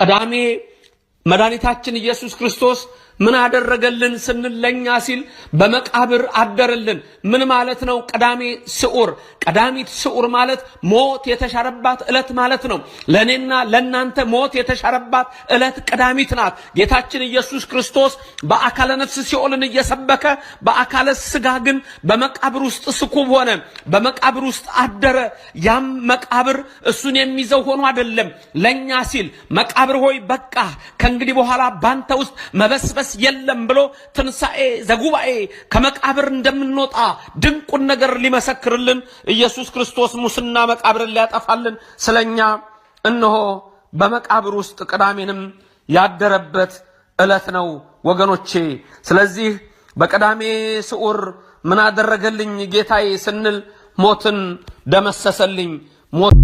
ቀዳሜ መድኃኒታችን ኢየሱስ ክርስቶስ ምን አደረገልን ስንል ለኛ ሲል በመቃብር አደረልን። ምን ማለት ነው? ቀዳሜ ስዑር፣ ቀዳሚት ስዑር ማለት ሞት የተሻረባት ዕለት ማለት ነው። ለኔና ለናንተ ሞት የተሻረባት ዕለት ቀዳሚት ናት። ጌታችን ኢየሱስ ክርስቶስ በአካለ ነፍስ ሲኦልን እየሰበከ በአካለ ስጋ ግን በመቃብር ውስጥ ስኩብ ሆነ፣ በመቃብር ውስጥ አደረ። ያም መቃብር እሱን የሚይዘው ሆኖ አይደለም፣ ለኛ ሲል መቃብር ሆይ በቃ ከእንግዲህ በኋላ ባንተ ውስጥ መበስበስ የለም ብሎ ትንሣኤ ዘጉባኤ ከመቃብር እንደምንወጣ ድንቁን ነገር ሊመሰክርልን ኢየሱስ ክርስቶስ ሙስና መቃብርን ሊያጠፋልን ስለኛ እነሆ በመቃብር ውስጥ ቀዳሜንም ያደረበት ዕለት ነው ወገኖቼ። ስለዚህ በቀዳሜ ስዑር ምን አደረገልኝ ጌታዬ ስንል ሞትን ደመሰሰልኝ። ሞት